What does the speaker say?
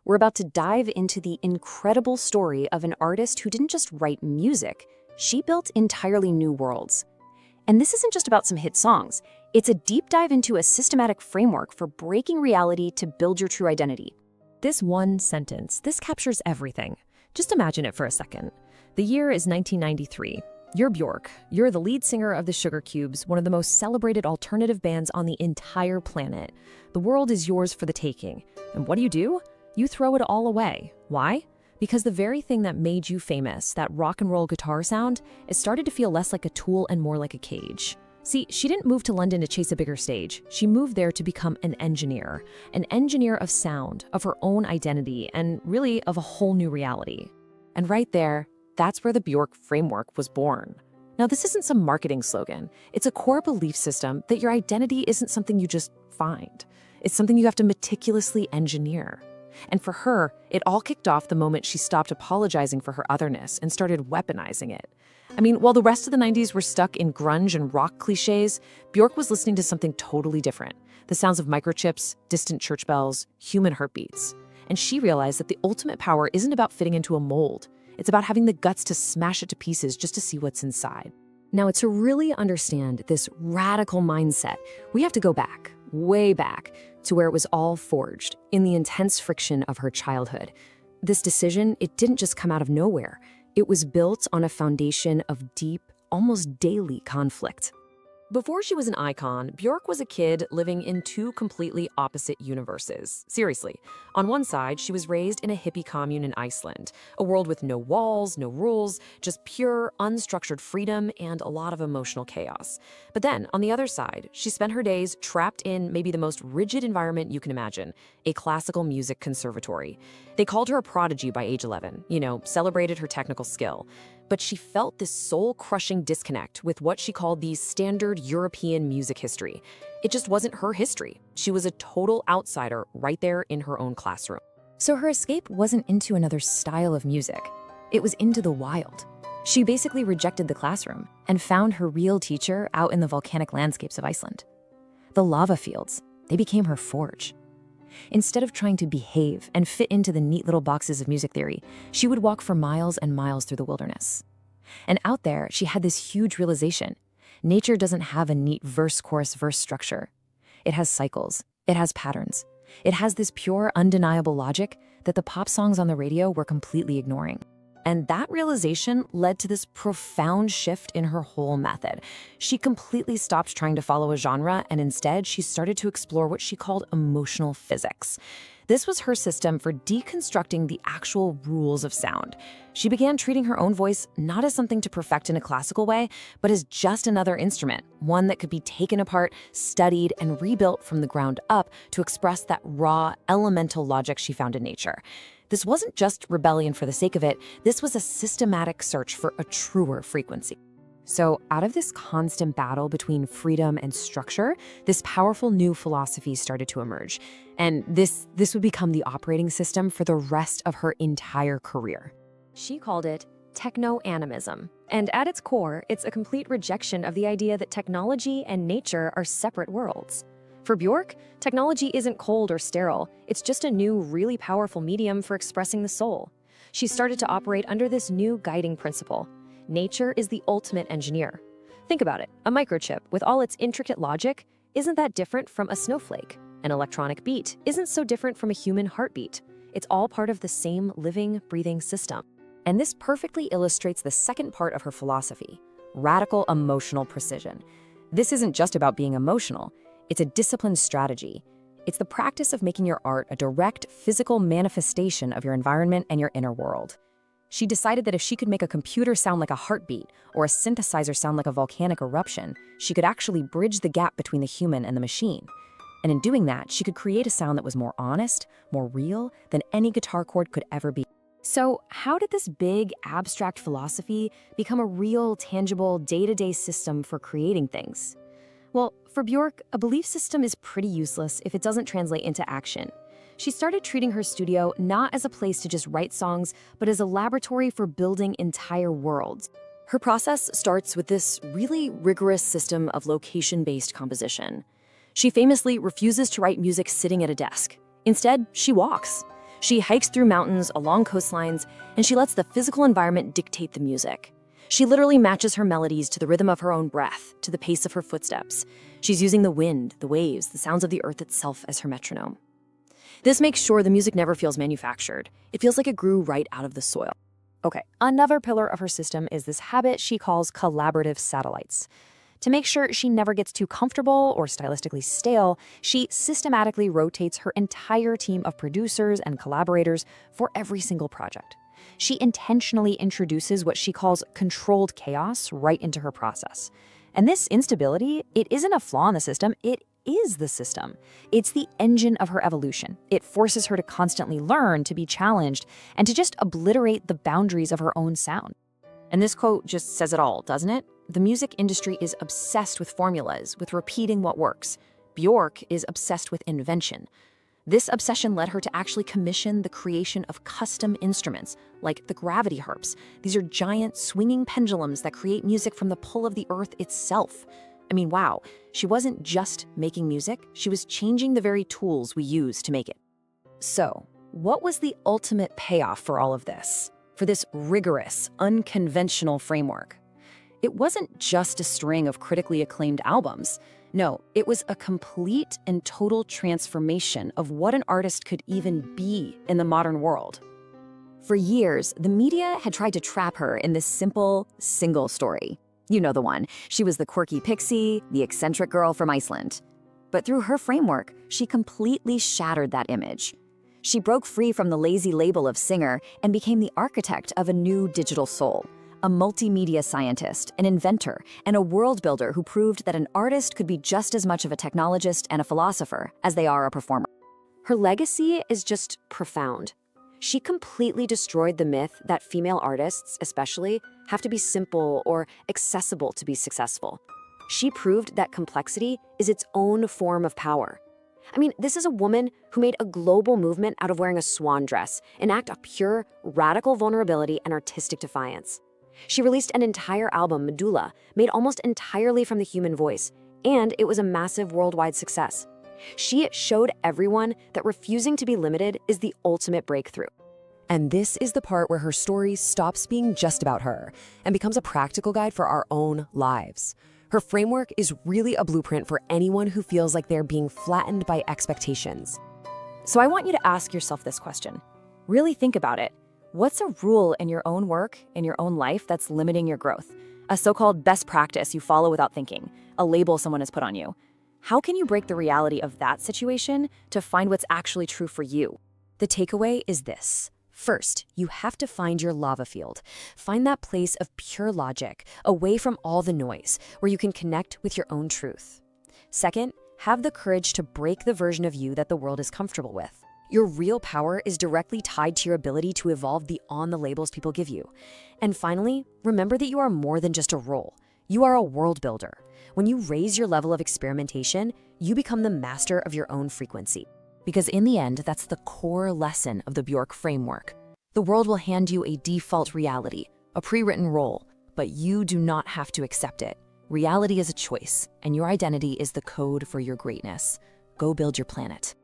We're about to dive into the incredible story of an artist who didn't just write music, she built entirely new worlds. And this isn't just about some hit songs. It's a deep dive into a systematic framework for breaking reality to build your true identity. This one sentence, this captures everything. Just imagine it for a second. The year is 1993. You're Bjork. You're the lead singer of the Sugarcubes, one of the most celebrated alternative bands on the entire planet. The world is yours for the taking. And what do? You throw it all away. Why? Because the very thing that made you famous, that rock and roll guitar sound, it started to feel less like a tool and more like a cage. See, she didn't move to London to chase a bigger stage. She moved there to become an engineer of sound, of her own identity, and really of a whole new reality. And right there, that's where the Björk Framework was born. Now, this isn't some marketing slogan. It's a core belief system that your identity isn't something you just find. It's something you have to meticulously engineer. And for her, it all kicked off the moment she stopped apologizing for her otherness and started weaponizing it. I mean, while the rest of the 90s were stuck in grunge and rock cliches, Björk was listening to something totally different. The sounds of microchips, distant church bells, human heartbeats. And she realized that the ultimate power isn't about fitting into a mold. It's about having the guts to smash it to pieces just to see what's inside. Now, to really understand this radical mindset, we have to go back, way back, to where it was all forged, in the intense friction of her childhood. This decision, it didn't just come out of nowhere. It was built on a foundation of deep, almost daily conflict. Before she was an icon, Björk was a kid living in two completely opposite universes. Seriously, on one side, she was raised in a hippie commune in Iceland, a world with no walls, no rules, just pure, unstructured freedom and a lot of emotional chaos. But then, on the other side, she spent her days trapped in maybe the most rigid environment you can imagine, a classical music conservatory. They called her a prodigy by age 11, celebrated her technical skill. But she felt this soul-crushing disconnect with what she called the standard European music history. It just wasn't her history. She was a total outsider right there in her own classroom. So her escape wasn't into another style of music. It was into the wild. She basically rejected the classroom and found her real teacher out in the volcanic landscapes of Iceland. The lava fields, they became her forge. Instead of trying to behave and fit into the neat little boxes of music theory, she would walk for miles and miles through the wilderness. And out there, she had this huge realization. Nature doesn't have a neat verse-chorus-verse structure. It has cycles. It has patterns. It has this pure, undeniable logic that the pop songs on the radio were completely ignoring. And that realization led to this profound shift in her whole method. She completely stopped trying to follow a genre, and instead she started to explore what she called emotional physics. This was her system for deconstructing the actual rules of sound. She began treating her own voice not as something to perfect in a classical way, but as just another instrument, one that could be taken apart, studied, and rebuilt from the ground up to express that raw, elemental logic she found in nature. This wasn't just rebellion for the sake of it. This was a systematic search for a truer frequency. So out of this constant battle between freedom and structure, this powerful new philosophy started to emerge. And this would become the operating system for the rest of her entire career. She called it Techno-Animism. And at its core, it's a complete rejection of the idea that technology and nature are separate worlds. For Björk, technology isn't cold or sterile. It's just a new, really powerful medium for expressing the soul. She started to operate under this new guiding principle. Nature is the ultimate engineer. Think about it. A microchip, with all its intricate logic, isn't that different from a snowflake? An electronic beat isn't so different from a human heartbeat. It's all part of the same living, breathing system. And this perfectly illustrates the second part of her philosophy, radical emotional precision. This isn't just about being emotional. It's a disciplined strategy. It's the practice of making your art a direct physical manifestation of your environment and your inner world. She decided that if she could make a computer sound like a heartbeat or a synthesizer sound like a volcanic eruption, she could actually bridge the gap between the human and the machine. And in doing that, she could create a sound that was more honest, more real than any guitar chord could ever be. So how did this big, abstract philosophy become a real, tangible, day-to-day system for creating things? Well, for Björk, a belief system is pretty useless if it doesn't translate into action. She started treating her studio not as a place to just write songs, but as a laboratory for building entire worlds. Her process starts with this really rigorous system of location-based composition. She famously refuses to write music sitting at a desk. Instead, she walks. She hikes through mountains, along coastlines, and she lets the physical environment dictate the music. She literally matches her melodies to the rhythm of her own breath, to the pace of her footsteps. She's using the wind, the waves, the sounds of the earth itself as her metronome. This makes sure the music never feels manufactured. It feels like it grew right out of the soil. Okay, another pillar of her system is this habit she calls collaborative satellites. To make sure she never gets too comfortable or stylistically stale, she systematically rotates her entire team of producers and collaborators for every single project. She intentionally introduces what she calls controlled chaos right into her process. And this instability, it isn't a flaw in the system, it is the system. It's the engine of her evolution. It forces her to constantly learn, to be challenged, and to just obliterate the boundaries of her own sound. And this quote just says it all, doesn't it? The music industry is obsessed with formulas, with repeating what works. Bjork is obsessed with invention. This obsession led her to actually commission the creation of custom instruments, like the gravity harps. These are giant swinging pendulums that create music from the pull of the earth itself. I mean, wow, she wasn't just making music, she was changing the very tools we use to make it. So, what was the ultimate payoff for all of this? For this rigorous, unconventional framework? It wasn't just a string of critically acclaimed albums. No, it was a complete and total transformation of what an artist could even be in the modern world. For years, the media had tried to trap her in this simple, single story. You know the one. She was the quirky pixie, the eccentric girl from Iceland. But through her framework, she completely shattered that image. She broke free from the lazy label of singer and became the architect of a new digital soul. A multimedia scientist, an inventor, and a world builder who proved that an artist could be just as much of a technologist and a philosopher as they are a performer. Her legacy is just profound. She completely destroyed the myth that female artists, especially, have to be simple or accessible to be successful. She proved that complexity is its own form of power. I mean, this is a woman who made a global movement out of wearing a swan dress, an act of pure, radical vulnerability and artistic defiance. She released an entire album, Medulla, made almost entirely from the human voice, and it was a massive worldwide success. She showed everyone that refusing to be limited is the ultimate breakthrough. And this is the part where her story stops being just about her and becomes a practical guide for our own lives. Her framework is really a blueprint for anyone who feels like they're being flattened by expectations. So I want you to ask yourself this question. Really think about it. What's a rule in your own work, in your own life, that's limiting your growth? A so-called best practice you follow without thinking, a label someone has put on you. How can you break the reality of that situation to find what's actually true for you? The takeaway is this. First, you have to find your lava field. Find that place of pure logic, away from all the noise, where you can connect with your own truth. Second, have the courage to break the version of you that the world is comfortable with. Your real power is directly tied to your ability to evolve beyond the labels people give you. And finally, remember that you are more than just a role. You are a world builder. When you raise your level of experimentation, you become the master of your own frequency. Because in the end, that's the core lesson of the Bjork Framework. The world will hand you a default reality, a pre-written role, but you do not have to accept it. Reality is a choice, and your identity is the code for your greatness. Go build your planet.